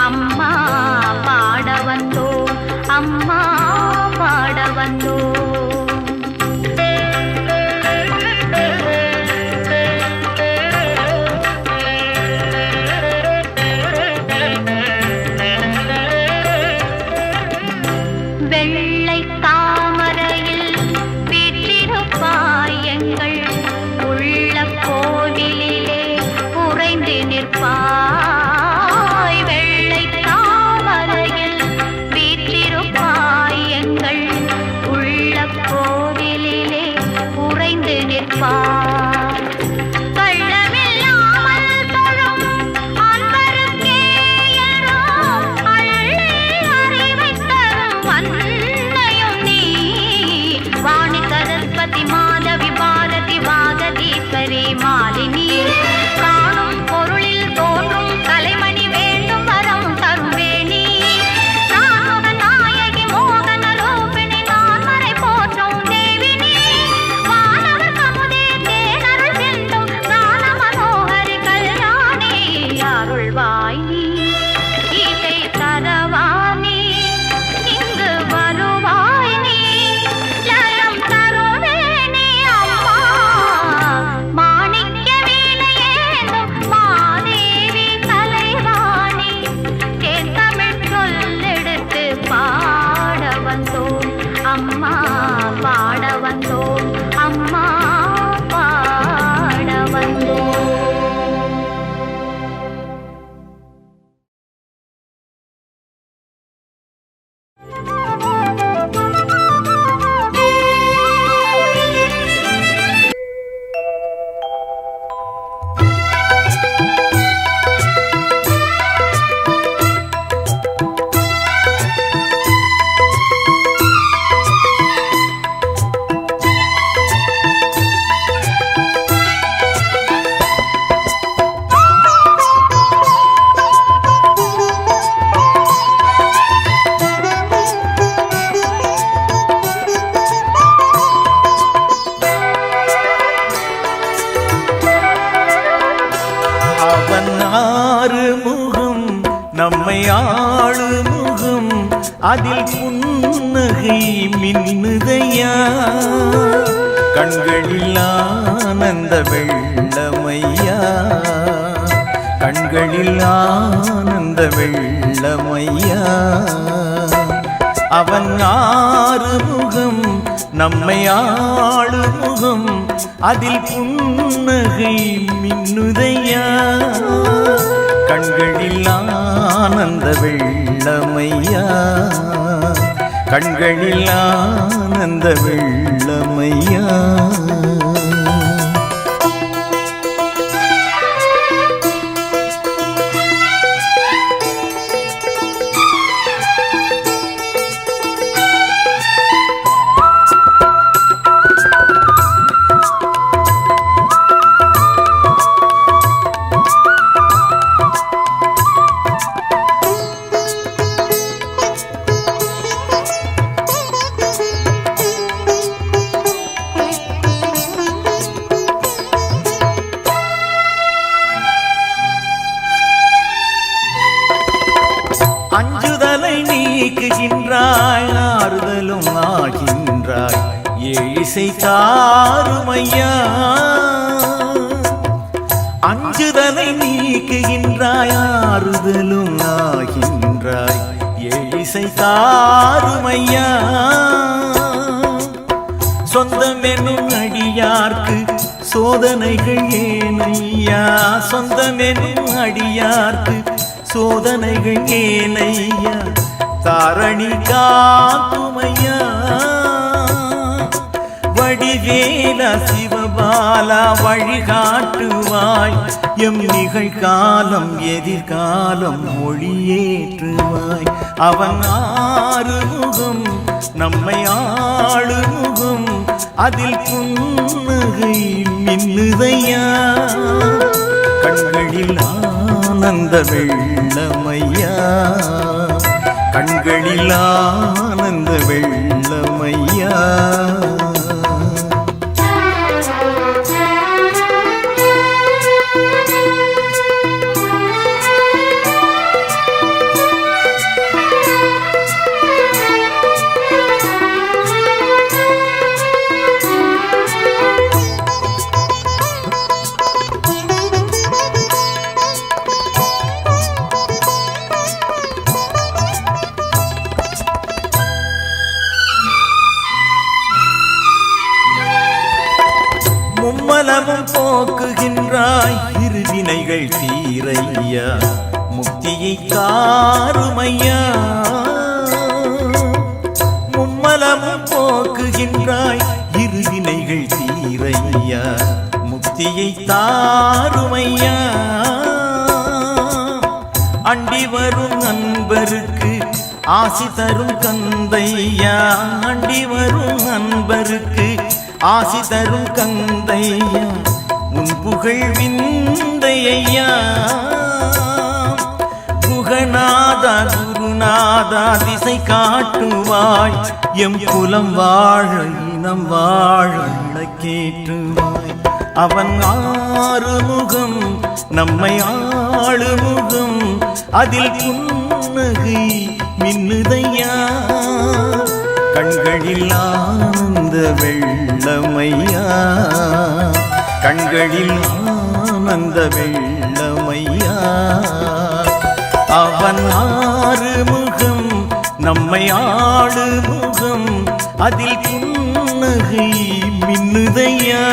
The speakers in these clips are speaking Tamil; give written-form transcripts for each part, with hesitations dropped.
அம்மா பாட வந்தோம், அம்மா பாட வந்தோம். வெள்ளை தாமரையில் வீற்றிருப்பாய் எங்கள் உள்ள கோவிலிலே உறைந்து நிற்பாய். வெள்ளை தாமரையில் வீற்றிருப்பாய் எங்கள் உள்ள கோவிலிலே உறைந்து நிற்பாய். மாதவி பாரதி வாகதீஸ்வரி மாலினி காணும் பொருளில் தோன்றும் கலைமணி வேண்டும் வரம் தருவேணி. நாயகி மோகன ரூபிணி நான் மறை போற்றும் தேவினி. வானவர் கமுதே தேனருள் சிந்தும் கான மனோகரி கல்யாணி. அருள்வாய் நீ கீதை தரவாணி, இங்கு வருவாய் நீ லயம் தருவே. அம்மா பாட வந்தோம், அம்மா பாட வந்தோம். நம்மை ஆளு முகம் அதில் புன்னகை மின்னுதையா. கண்களில் ஆனந்த வெள்ளமையா, கண்களில் ஆனந்த வெள்ளமையா. அவன் ஆறுமுகம் நம்மை ஆளு முகம் அதில் புன்னகை மின்னுதையா. கண்களில் ஆனந்த வெள்ளமையா, கண்களில் ஆனந்த வெள்ளமையா. அஞ்சுதலை நீக்குகின்றாய், ஆறுதலும் ஆகின்றாய், ஏழிசை தாருமையா. அஞ்சுதலை நீக்குகின்றாய், ஆறுதலும் ஆகின்றாய், ஏழிசை தாருமையா. சொந்தம் என்னும் அடியார்க்கு சோதனைகள் ஏனையா, சொந்தம் என்னும் அடியார்க்கு சோதனைகள் ஏனையா. தாரணி காக்குமையா, வடிவேலா சிவபாலா வழிகாட்டுவாய். எம் நிகழ்காலம் எதிர்காலம் மொழியேற்றுவாய். அவன் ஆறுமுகம் நம்மை ஆளுமுகம் அதில் புன்னகை மின்னுதையா. கண்களில் ஆனந்த வெள்ளமையா, கண்களில் ஆனந்த வெள்ளமையா. போக்குகின்றாய் இருவினைகள் தீரையா முக்தியை தாருமையா மும்மலமும் போக்குகின்றாய் இருவினைகள் தீரையா முக்தியை தாருமையா அண்டி வரும் நண்பருக்கு ஆசி தரும் கந்தையா அண்டி வரும் நண்பருக்கு ஆசி தரும் கந்தையா உன் புகழ் விந்தையா குகநாதா குருநாதா திசை காட்டுவாய் எம் குலம் வாழ இனம் வாழ கேட்டுவாய் அவன் ஆறுமுகம் நம்மை ஆளுமுகம் அதில் புன்னகை மின்னுதையா கண்களில் ஆனந்த வெள்ளமையா கண்களில் ஆனந்த வெள்ளமையா அவன் ஆறுமுகம் நம்மை ஆளுமுகம் அதில் புன்னகை மின்னுதையா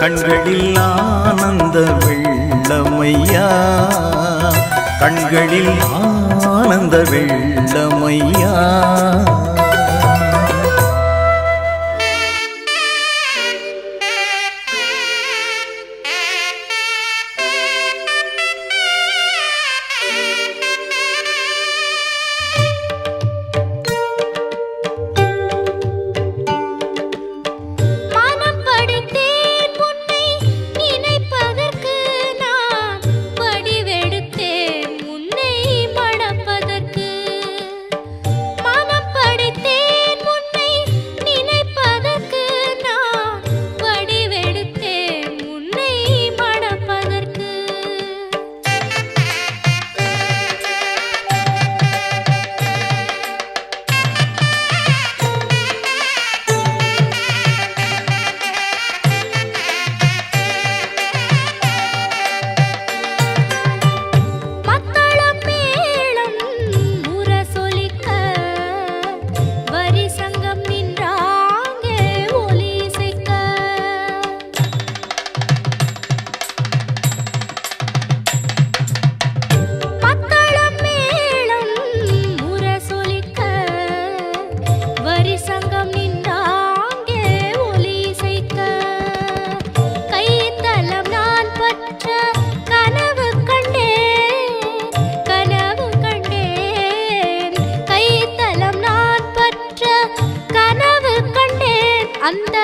கண்களில் ஆனந்த வெள்ளமையா கண்களில் ஆனந்த வெள்ளமையா அந்த